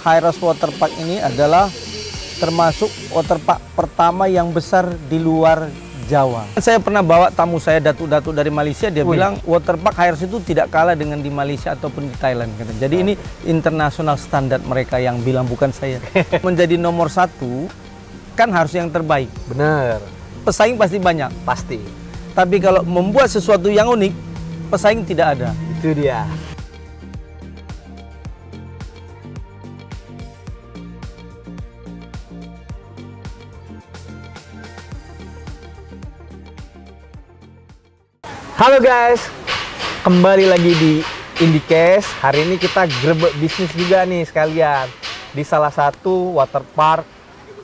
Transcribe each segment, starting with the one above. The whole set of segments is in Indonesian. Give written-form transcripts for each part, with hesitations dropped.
Hyros Waterpark ini adalah termasuk waterpark pertama yang besar di luar Jawa. Saya pernah bawa tamu saya, datuk-datuk dari Malaysia, dia bilang waterpark Hyros itu tidak kalah dengan di Malaysia ataupun di Thailand. Jadi ini internasional standar mereka yang bilang, bukan saya. Menjadi nomor satu kan harus yang terbaik. Bener. Pesaing pasti banyak. Pasti. Tapi kalau membuat sesuatu yang unik, pesaing tidak ada. Itu dia. Halo guys, kembali lagi di IndyCast. Hari ini kita grebek bisnis juga nih sekalian di salah satu waterpark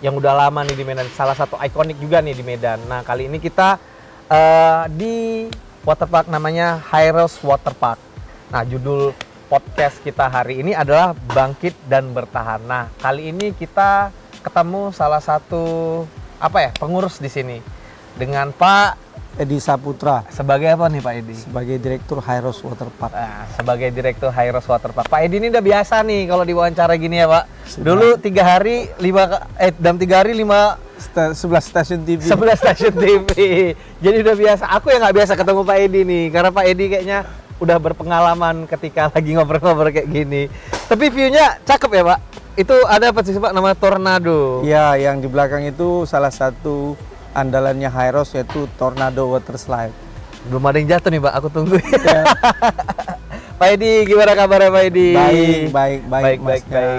yang udah lama nih di Medan, salah satu ikonik juga nih di Medan. Nah, kali ini kita di waterpark namanya Hyros Waterpark. Nah, judul podcast kita hari ini adalah Bangkit dan Bertahan. Nah, kali ini kita ketemu salah satu pengurus di sini dengan Pak Edi Saputra. Sebagai apa nih Pak Edi? Sebagai Direktur Hyros Waterpark. Nah, sebagai Direktur Hyros Waterpark. Pak Edi ini udah biasa nih kalau diwawancara gini ya Pak. Sudah. Dulu 3 hari 11 stasiun TV. 11 stasiun TV. Jadi udah biasa. Aku yang nggak biasa ketemu Pak Edi nih. Karena Pak Edi kayaknya udah berpengalaman ketika lagi ngobrol-ngobrol kayak gini. Tapi view-nya cakep ya Pak. Itu ada apa sih Pak? Nama Tornado. Ya, yang di belakang itu salah satu andalannya Hyros, yaitu Tornado Water Slide. Belum ada yang jatuh nih Pak, aku tunggu. Ya. Pak Edi, gimana kabarnya Pak Edi? Baik.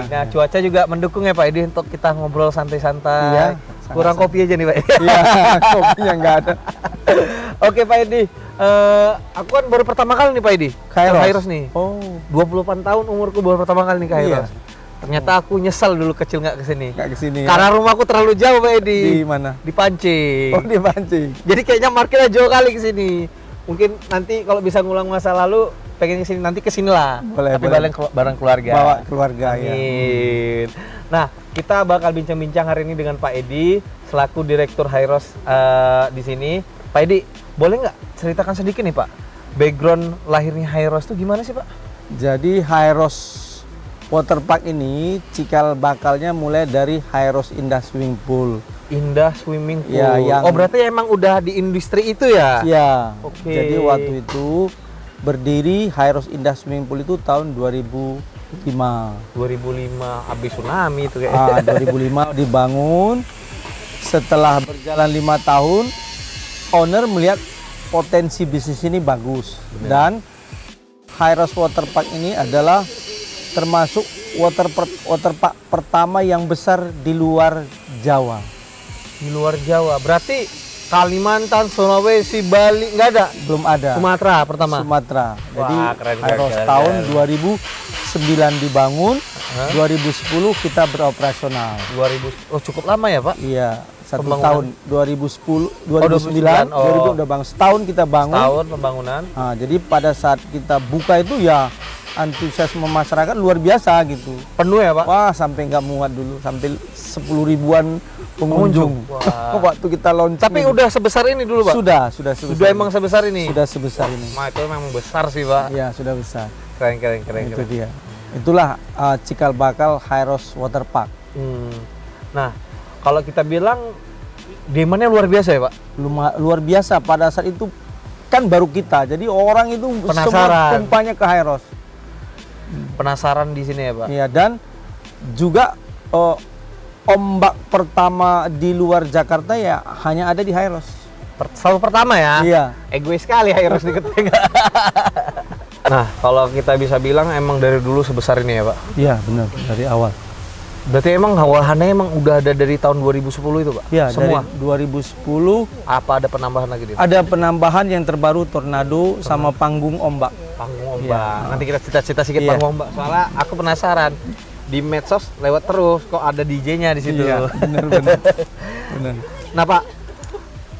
Nah, cuaca juga mendukung ya Pak Edi untuk kita ngobrol santai-santai. Iya, kurang kopi aja nih Pak. Iya, kopinya nggak ada. Oke Pak Edi, aku kan baru pertama kali nih Pak Edi ke Hyros nih. Oh, 28 tahun umurku baru pertama kali nih ke Hyros. Iya. Ternyata aku nyesal dulu kecil nggak kesini. Nggak kesini. Karena rumahku terlalu jauh Pak Edi. Di mana? Di Pancing. Oh, di Pancing. Jadi kayaknya marketnya jauh kali ke sini. Mungkin nanti kalau bisa ngulang masa lalu, pengen kesini, nanti kesini lah. Boleh, tapi boleh. bareng keluarga. Bawa keluarga. Amin. Nah, kita bakal bincang-bincang hari ini dengan Pak Edi selaku Direktur Hyros di sini. Pak Edi, boleh nggak ceritakan sedikit nih Pak, background lahirnya Hyros itu gimana sih Pak? Jadi Hyros Waterpark ini cikal bakalnya mulai dari Hyros Indah Swimming Pool. Indah Swimming Pool. Ya, Oh, berarti emang udah di industri itu ya? Iya. Oke. Jadi waktu itu berdiri Hyros Indah Swimming Pool itu tahun 2005. 2005 habis tsunami itu kayak. 2005 dibangun. Setelah berjalan 5 tahun, owner melihat potensi bisnis ini bagus. Bener. Dan Hyros Waterpark ini adalah termasuk waterpark pertama yang besar di luar Jawa. Di luar Jawa, berarti Kalimantan, Sulawesi, Bali nggak ada? Belum ada. Sumatera pertama. Sumatera. Jadi keren, Hyros keren. tahun 2009 dibangun, 2010 kita beroperasional. 2000, oh cukup lama ya Pak? Iya, satu Pembangunan. tahun 2010, 2009 udah bangun. Setahun kita bangun. Setahun pembangunan. Nah, jadi pada saat kita buka itu ya antusiasme masyarakat luar biasa gitu. Penuh ya Pak? Wah, sampai nggak muat dulu, sampai 10 ribuan pengunjung. Wah. Waktu kita launching. Tapi udah sebesar ini dulu Pak? Sudah sebesar. Sudah emang sebesar ini? Sudah sebesar ini. Nah, itu memang besar sih Pak. Iya, sudah besar. Keren. Itu dia. Itulah cikal bakal Hyros Waterpark. Nah, kalau kita bilang demandnya luar biasa ya Pak? Luar biasa pada saat itu kan baru kita. Jadi orang itu Penasaran. semua tumpahnya ke Hyros. Penasaran di sini ya Pak? Iya, dan juga ombak pertama di luar Jakarta ya hanya ada di Hyros. Selalu pertama ya? Iya. Egois sekali Hyros diketik. Nah, kalau kita bisa bilang emang dari dulu sebesar ini ya Pak? Iya, benar, dari awal. Berarti emang wahannya emang udah ada dari tahun 2010 itu Pak? Iya, semua? dari 2010. Apa ada penambahan lagi? Ada penambahan yang terbaru Tornado sama panggung ombak. Panggung ombak. Iya. Nanti kita cita-cita sedikit Iya. panggung ombak. Soalnya aku penasaran. Di medsos lewat terus kok ada DJ-nya di situ. Iya, benar. Nah Pak,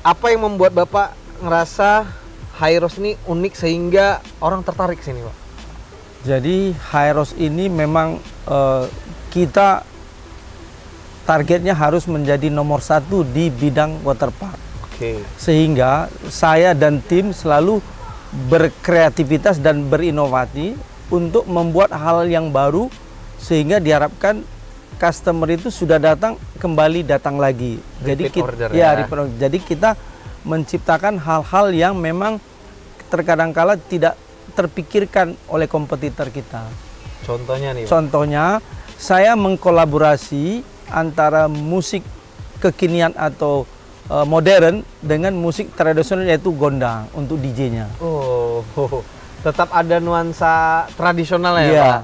apa yang membuat Bapak ngerasa Hyros ini unik sehingga orang tertarik sini Pak? Jadi Hyros ini memang kita targetnya harus menjadi nomor 1 di bidang waterpark. Oke. Sehingga saya dan tim selalu berkreativitas dan berinovasi untuk membuat hal yang baru sehingga diharapkan customer itu sudah datang kembali datang lagi. Jadi Repeat order repeat order. Jadi kita menciptakan hal-hal yang memang terkadang-kala tidak terpikirkan oleh kompetitor kita. Contohnya nih, Pak. Contohnya, saya mengkolaborasi antara musik kekinian atau modern dengan musik tradisional yaitu gondang untuk DJ-nya. Oh, tetap ada nuansa tradisional ya, Iya. Pak?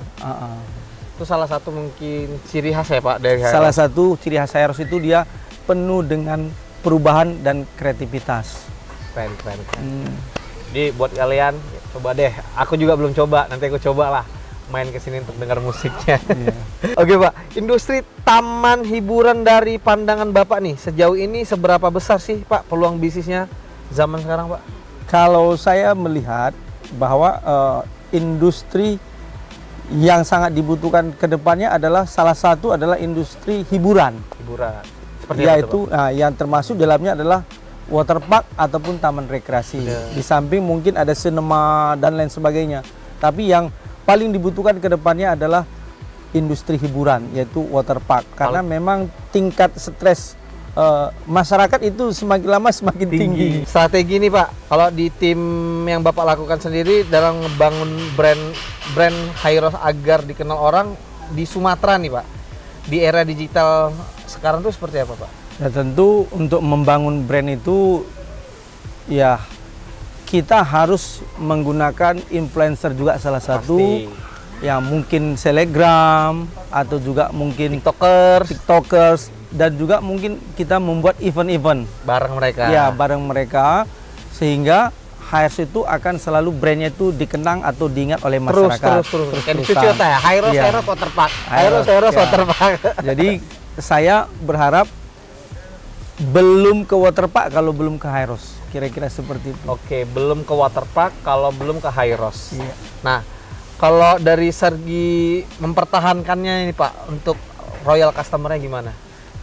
Itu salah satu mungkin ciri khas ya, Pak, dari Hyros? Salah satu ciri khas Hyros itu dia penuh dengan perubahan dan kreativitas. Keren. Jadi buat kalian, coba deh. Aku juga belum coba, nanti aku coba lah main ke sini untuk dengar musiknya. Iya. Oke, Pak, industri taman hiburan dari pandangan Bapak nih, sejauh ini seberapa besar sih, Pak, peluang bisnisnya zaman sekarang, Pak? Kalau saya melihat bahwa industri yang sangat dibutuhkan ke depannya adalah salah satu adalah industri hiburan. Hiburan. Seperti Yaitu apa, yang termasuk dalamnya adalah waterpark ataupun taman rekreasi. Di samping mungkin ada sinema dan lain sebagainya. Tapi yang paling dibutuhkan ke depannya adalah industri hiburan yaitu waterpark. Karena memang tingkat stres masyarakat itu semakin lama semakin tinggi. Strategi nih, Pak, kalau di tim yang Bapak lakukan sendiri dalam ngebangun brand Hyros agar dikenal orang di Sumatera nih, Pak, di era digital sekarang tuh seperti apa, Pak? Ya tentu untuk membangun brand itu ya kita harus menggunakan influencer juga salah satu. Pasti. Ya mungkin selebgram atau juga mungkin TikTokers dan juga mungkin kita membuat event-event bareng mereka. ya bareng mereka sehingga Hyros itu akan selalu brandnya itu dikenang atau diingat oleh masyarakat. Terus. Kayak cucu ya, Hyros Waterpark. Hyros ya. Waterpark. Jadi saya berharap belum ke waterpark kalau belum ke Hyros. Kira-kira seperti itu. Oke, belum ke Waterpark kalau belum ke Hyros. Iya. Nah, kalau dari segi mempertahankannya ini, Pak, untuk royal customer-nya gimana?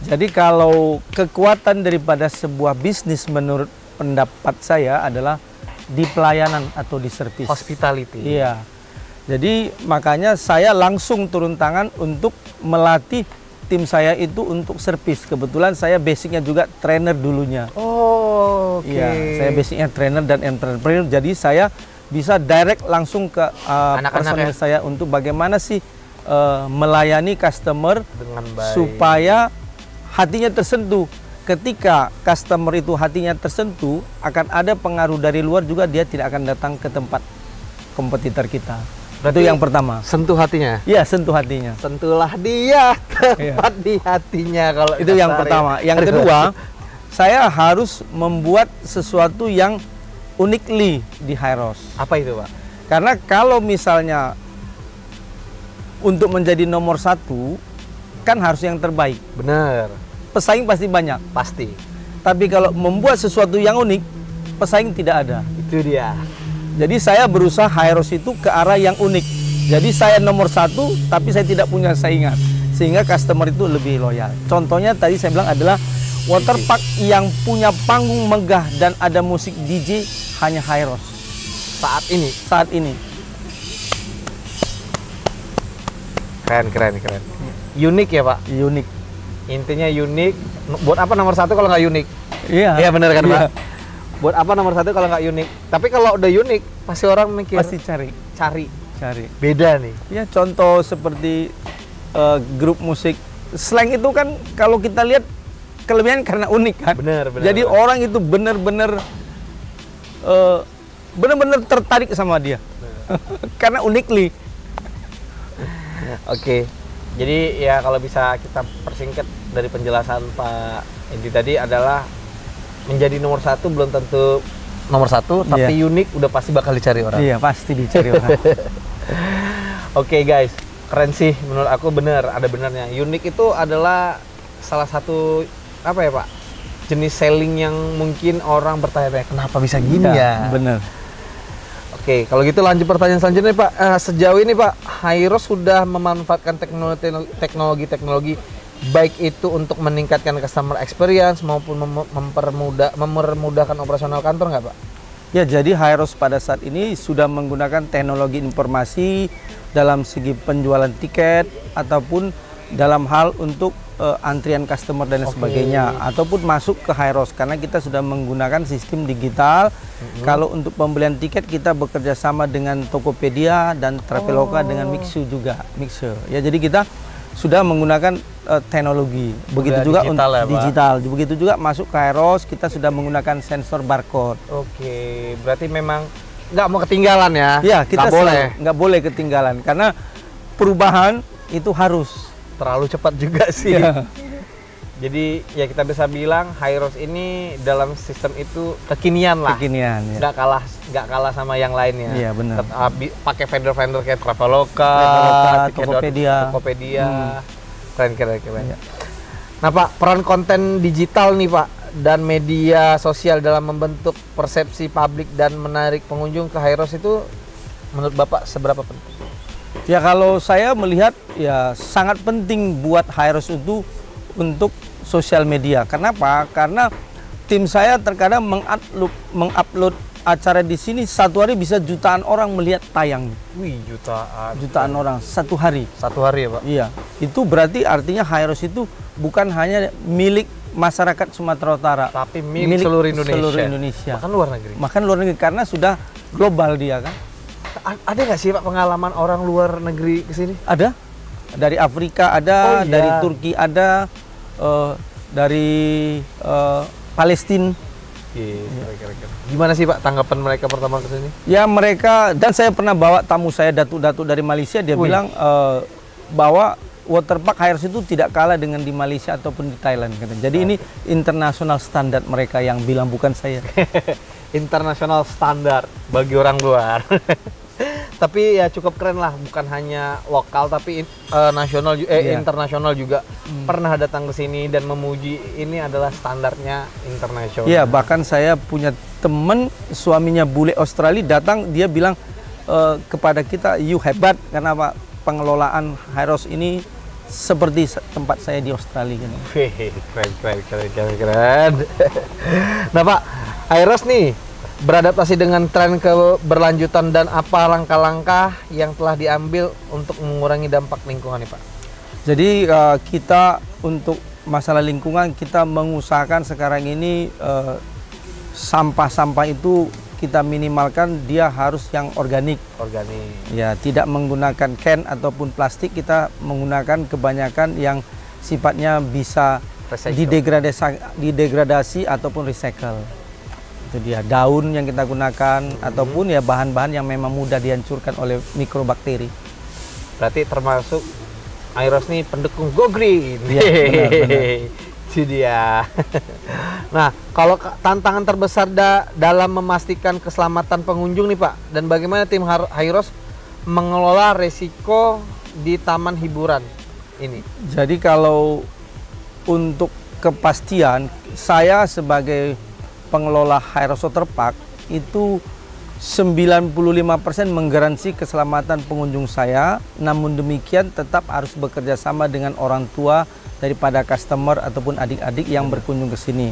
Jadi kalau kekuatan daripada sebuah bisnis menurut pendapat saya adalah di pelayanan atau di servis. Hospitality. Iya. Jadi makanya saya langsung turun tangan untuk melatih tim saya itu untuk servis. Kebetulan saya basicnya juga trainer dulunya. Oh, oke. Iya, saya basicnya trainer dan entrepreneur. Jadi saya bisa direct langsung ke personil saya untuk bagaimana sih melayani customer dengan baik supaya hatinya tersentuh. Ketika customer itu hatinya tersentuh, akan ada pengaruh dari luar juga, dia tidak akan datang ke tempat kompetitor kita. Berarti itu yang pertama. Sentuh hatinya. Iya, sentuh hatinya. Sentuhlah dia tepat di hatinya kalau itu yang pertama. Yang kedua, saya harus membuat sesuatu yang unikly di Hyros. Apa itu, Pak? Karena kalau misalnya untuk menjadi nomor satu kan harus yang terbaik. Bener. Pesaing pasti banyak. Pasti. Tapi kalau membuat sesuatu yang unik, pesaing tidak ada. Itu dia. Jadi saya berusaha Hyros itu ke arah yang unik. Jadi saya nomor satu, tapi saya tidak punya saingan. Sehingga customer itu lebih loyal. Contohnya tadi saya bilang adalah waterpark yang punya panggung megah dan ada musik DJ hanya Hyros. Saat ini. Keren. Unik ya, Pak? Unik. Intinya unik. Buat apa nomor satu kalau nggak unik? Iya. Iya bener kan, Iya. Pak? Buat apa nomor satu kalau nggak unik? Tapi kalau udah unik, pasti orang mikir. Pasti cari. Beda nih. Ya contoh seperti grup musik slang itu kan kalau kita lihat kelebihan karena unik kan. Bener. Jadi orang itu benar-benar tertarik sama dia karena unikly. Oke. Jadi ya kalau bisa kita persingkat dari penjelasan Pak Edi tadi adalah menjadi nomor satu belum tentu nomor satu, tapi unik udah pasti bakal dicari orang. Iya, pasti dicari orang. Oke, guys, keren sih menurut aku, bener, ada benernya. Unik itu adalah salah satu apa ya, Pak? Jenis selling yang mungkin orang bertanya-tanya kenapa bisa gini ya? Bener. Oke, kalau gitu lanjut pertanyaan selanjutnya, Pak. Sejauh ini, Pak, Hyros sudah memanfaatkan teknologi baik itu untuk meningkatkan customer experience maupun mempermudahkan operasional kantor nggak, Pak? Ya, jadi Hyros pada saat ini sudah menggunakan teknologi informasi dalam segi penjualan tiket ataupun dalam hal untuk antrian customer dan sebagainya, ataupun masuk ke Hyros karena kita sudah menggunakan sistem digital. Kalau untuk pembelian tiket kita bekerja sama dengan Tokopedia dan Traveloka dengan Mixu juga. Ya, jadi kita sudah menggunakan teknologi. Begitu juga digital untuk ya, Pak? digital. Begitu juga masuk ke Hyros kita sudah menggunakan sensor barcode. Oke, berarti memang nggak mau ketinggalan ya? Ya, kita nggak boleh ketinggalan karena perubahan itu harus. Terlalu cepat juga sih. Ya. Jadi ya kita bisa bilang Hyros ini dalam sistem itu kekinian lah. Kekinian, ya. Nggak kalah sama yang lainnya. Iya, benar. Pakai vendor-vendor kayak Traveloka, Tokopedia. Keren. Ya. Nah Pak, peran konten digital nih Pak dan media sosial dalam membentuk persepsi publik dan menarik pengunjung ke Hyros itu menurut Bapak seberapa penting? Ya, kalau saya melihat ya sangat penting buat Hyros itu untuk sosial media. Kenapa? Karena tim saya terkadang mengupload acara di sini satu hari bisa jutaan orang melihat tayang. Wih, Jutaan orang satu hari. Satu hari ya Pak? Iya, itu berarti artinya Hyros itu bukan hanya milik masyarakat Sumatera Utara, tapi milik seluruh Indonesia. Bahkan luar negeri karena sudah global dia kan. Ada nggak sih Pak pengalaman orang luar negeri ke sini? Ada. Dari Afrika ada, dari Turki ada, dari Palestina. Kira-kira. Gimana sih Pak tanggapan mereka pertama ke sini? Ya, mereka, dan saya pernah bawa tamu saya datuk-datuk dari Malaysia, dia bilang bahwa waterpark Hyros itu tidak kalah dengan di Malaysia ataupun di Thailand. Jadi ini internasional standar mereka yang bilang, bukan saya. Internasional standar bagi orang luar. Tapi ya cukup keren lah, bukan hanya lokal tapi nasional, internasional juga pernah datang ke sini dan memuji ini adalah standarnya internasional. Iya, bahkan saya punya temen suaminya bule Australia datang, dia bilang kepada kita, you hebat karena Pak, pengelolaan Hyros ini seperti tempat saya di Australia. Keren. Nah Pak, Hyros nih beradaptasi dengan tren keberlanjutan dan apa langkah-langkah yang telah diambil untuk mengurangi dampak lingkungan nih Pak? Jadi kita untuk masalah lingkungan kita mengusahakan sekarang ini sampah-sampah itu kita minimalkan, dia harus yang organik. Ya, tidak menggunakan can ataupun plastik, kita menggunakan kebanyakan yang sifatnya bisa didegradasi ataupun recycle. Itu dia, daun yang kita gunakan ataupun ya bahan-bahan yang memang mudah dihancurkan oleh mikrobakteri. Berarti termasuk Hyros nih pendukung Go Green. Ya, benar. Itu dia. Nah, kalau tantangan terbesar dalam memastikan keselamatan pengunjung nih Pak, dan bagaimana tim Hyros mengelola resiko di taman hiburan ini? Jadi kalau untuk kepastian, saya sebagai pengelola Hyros Waterpark itu 95% menggaransi keselamatan pengunjung saya. Namun demikian tetap harus bekerja sama dengan orang tua daripada customer ataupun adik-adik yang berkunjung ke sini.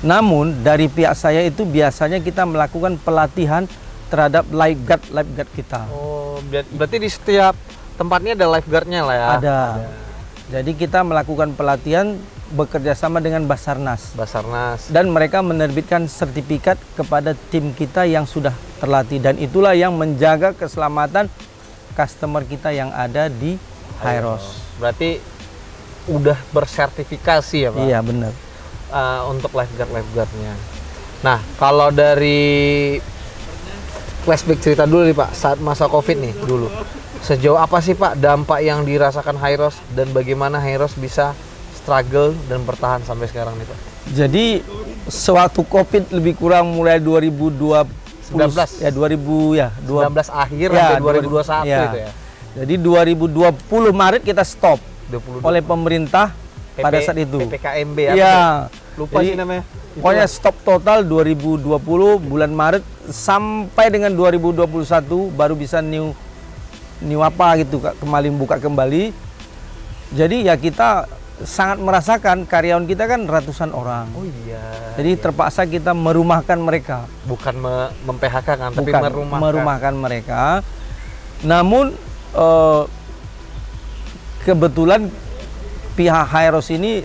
Namun dari pihak saya itu biasanya kita melakukan pelatihan terhadap lifeguard kita. Oh, berarti di setiap tempatnya ada lifeguardnya lah ya? Ada. Jadi kita melakukan pelatihan bekerja sama dengan Basarnas. Dan mereka menerbitkan sertifikat kepada tim kita yang sudah terlatih. Dan itulah yang menjaga keselamatan customer kita yang ada di Hyros. Berarti udah bersertifikasi ya Pak? Iya, benar. Untuk lifeguardnya. Nah, kalau dari flashback cerita dulu nih Pak, saat masa COVID nih dulu. Sejauh apa sih Pak dampak yang dirasakan Hyros dan bagaimana Hyros bisa struggle dan bertahan sampai sekarang nih Pak? Jadi sewaktu COVID lebih kurang mulai 2019 ya 19 akhir sampai 2021 ya. Itu ya. Jadi 2020 Maret kita stop oleh pemerintah pada saat itu. PPKMB ya. Lupa sih namanya. Pokoknya stop total 2020 bulan Maret sampai dengan 2021 baru bisa new apa gitu kembali buka kembali. Jadi ya kita sangat merasakan, karyawan kita kan ratusan orang. Oh iya. Jadi terpaksa kita merumahkan mereka. Bukan mem-PHK kan, tapi Bukan, merumahkan mereka. Namun kebetulan pihak Hyros ini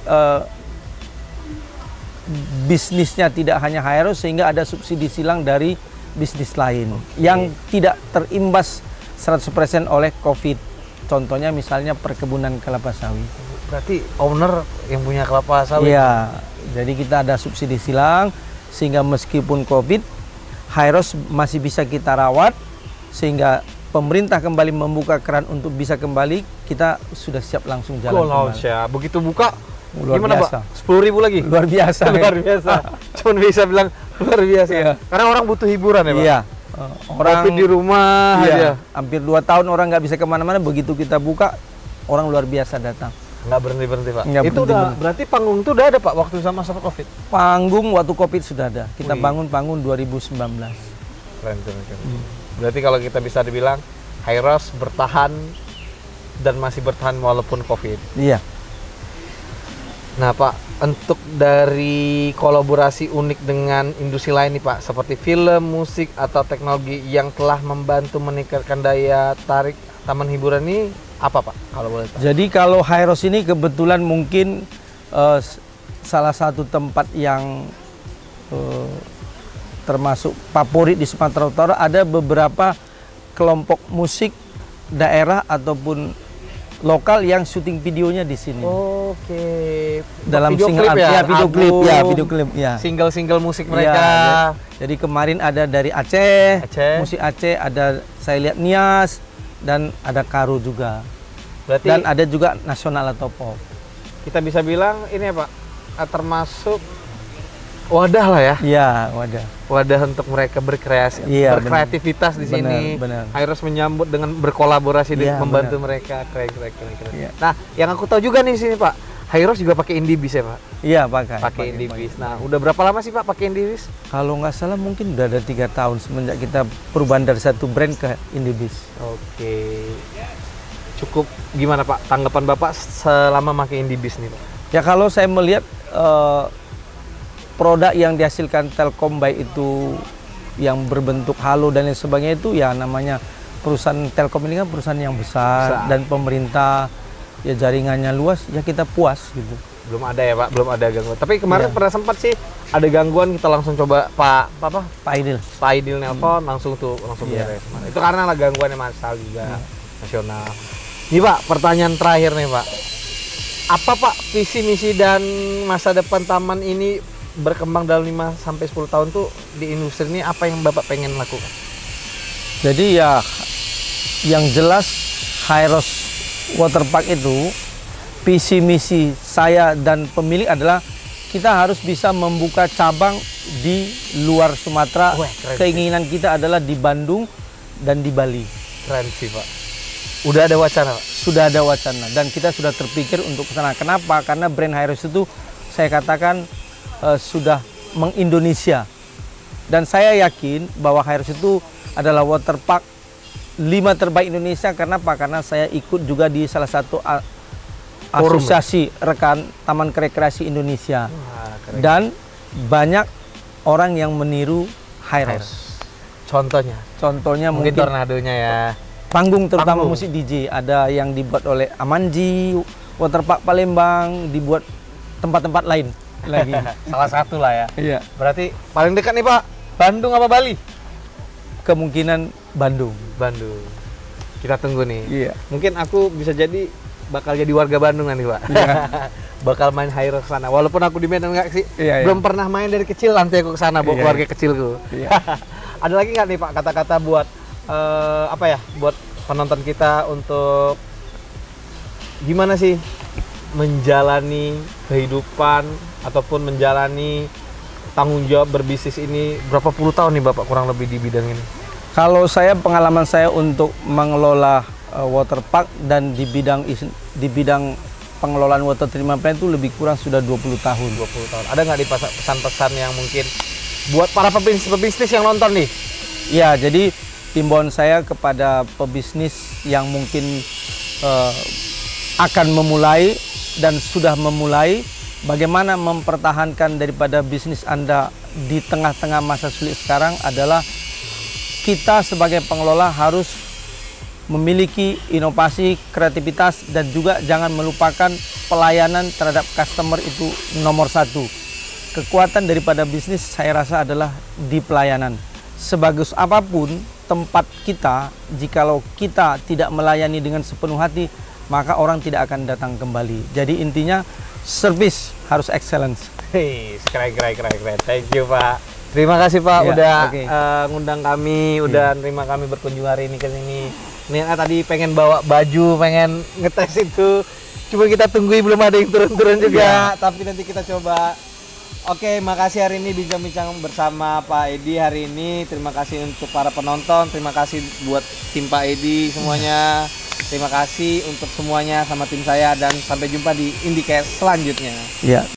bisnisnya tidak hanya Hyros, sehingga ada subsidi silang dari bisnis lain yang tidak terimbas 100% oleh COVID. Contohnya misalnya perkebunan kelapa sawit. Berarti owner yang punya kelapa sawit? Iya, jadi kita ada subsidi silang, sehingga meskipun COVID, Hyros masih bisa kita rawat, sehingga pemerintah kembali membuka keran untuk bisa kembali, kita sudah siap langsung jalan kembali. Ya. Begitu buka, luar gimana biasa. Pak? 10.000 lagi? Luar biasa. Luar biasa. Cuman bisa bilang luar biasa. Iya. Karena orang butuh hiburan ya Pak? Iya. Orang COVID di rumah aja. Hampir 2 tahun orang nggak bisa kemana-mana, begitu kita buka, orang luar biasa datang. Nggak berhenti-berhenti Pak? Nggak itu berhenti. berarti panggung itu udah ada Pak waktu sama COVID? Panggung waktu COVID sudah ada. Kita Wih. bangun panggung 2019. Keren. Berarti kalau kita bisa dibilang, Hyros bertahan dan masih bertahan walaupun COVID. Iya. Nah Pak, untuk dari kolaborasi unik dengan industri lain nih Pak, seperti film, musik, atau teknologi yang telah membantu meningkatkan daya tarik taman hiburan ini, apa Pak kalau boleh tahu? Jadi kalau Hyros ini kebetulan mungkin salah satu tempat yang termasuk favorit di Sumatera Utara. Ada beberapa kelompok musik daerah ataupun lokal yang syuting videonya di sini. Oke. Dalam video single klip ya, video klip ya. Single musik mereka. Ya, jadi kemarin ada dari Aceh, musik Aceh, ada saya lihat Nias, dan ada Karo juga. Berarti dan ada juga nasional atau pop. Kita bisa bilang ini ya Pak, termasuk wadah lah ya. Iya, wadah. Wadah untuk mereka berkreasi, berkreativitas di sini. Hyros menyambut dengan berkolaborasi dan membantu mereka. Keren. Ya. Nah, yang aku tahu juga nih di sini Pak, Hyros juga pakai Indibis ya Pak? Iya, pakai Indibis. Nah, udah berapa lama sih Pak pakai Indibis? Kalau nggak salah mungkin udah ada 3 tahun semenjak kita perubahan dari satu brand ke Indibis. Oke. Cukup gimana Pak tanggapan Bapak selama pakai Indibis nih Pak? Ya kalau saya melihat produk yang dihasilkan Telkom, baik itu yang berbentuk halo dan lain sebagainya, itu ya namanya perusahaan Telkom ini kan perusahaan yang besar dan pemerintah ya jaringannya luas, ya kita puas gitu. Belum ada ya Pak, belum ada gangguan. Tapi kemarin pernah sempat sih ada gangguan, kita langsung coba Pak Aidil nelpon langsung beres. Itu karena lah gangguannya masalah juga nasional. Nih Pak, pertanyaan terakhir nih Pak. Apa Pak visi misi dan masa depan taman ini berkembang dalam 5-10 tahun tuh di industri ini, apa yang Bapak pengen lakukan? Jadi ya yang jelas Hyros Waterpark itu visi misi saya dan pemilik adalah kita harus bisa membuka cabang di luar Sumatera. Keinginan kita adalah di Bandung dan di Bali. Keren sih Pak. Udah ada wacana Pak? Sudah ada wacana dan kita sudah terpikir untuk ke sana. Kenapa? Karena brand Hyros itu saya katakan sudah mengindonesia, dan saya yakin bahwa Hyros itu adalah waterpark 5 terbaik Indonesia. Kenapa? Karena saya ikut juga di salah satu asosiasi rekan Taman Rekreasi Indonesia. Dan banyak orang yang meniru Hyros. Contohnya mungkin tornadonya ya. Panggung terutama musik DJ, ada yang dibuat oleh Amanji, Waterpark Palembang, dibuat tempat-tempat lain lagi. Salah satu lah ya. Iya. Berarti paling dekat nih Pak, Bandung apa Bali? Kemungkinan Bandung. Kita tunggu nih. Iya. Mungkin aku bisa bakal jadi warga Bandung nanti Pak. Iya. Bakal main Hyros ke sana. Walaupun aku di Medan nggak sih. Belum pernah main dari kecil, nanti aku ke sana bawa keluarga kecilku. Iya. Ada lagi nggak nih Pak kata-kata buat buat penonton kita untuk gimana sih menjalani kehidupan ataupun menjalani tanggung jawab berbisnis ini? Berapa puluh tahun nih Bapak kurang lebih di bidang ini? Kalau pengalaman saya untuk mengelola waterpark dan di bidang pengelolaan water treatment plant itu lebih kurang sudah 20 tahun. 20 tahun. Ada nggak di pesan-pesan yang mungkin buat para pebisnis yang nonton nih? Ya, jadi himbauan saya kepada pebisnis yang mungkin akan memulai dan sudah memulai. Bagaimana mempertahankan daripada bisnis Anda di tengah-tengah masa sulit sekarang adalah kita sebagai pengelola harus memiliki inovasi, kreativitas, dan juga jangan melupakan pelayanan terhadap customer itu nomor satu. Kekuatan daripada bisnis saya rasa adalah di pelayanan. Sebagus apapun tempat kita, jikalau kita tidak melayani dengan sepenuh hati, maka orang tidak akan datang kembali. Jadi intinya service harus excellence. Hei, keren. Thank you, Pak. Terima kasih, Pak, Ya, udah oke. ngundang kami, udah nerima kami berkunjung hari ini ke sini. Ini tadi pengen bawa baju, pengen ngetes itu. Cuma kita tungguin belum ada yang turun-turun juga, tapi nanti kita coba. Oke, makasih hari ini bincang-bincang bersama Pak Edi hari ini. Terima kasih untuk para penonton, terima kasih buat tim Pak Edi semuanya. Terima kasih untuk semuanya sama tim saya dan sampai jumpa di IndiCast selanjutnya. Ya.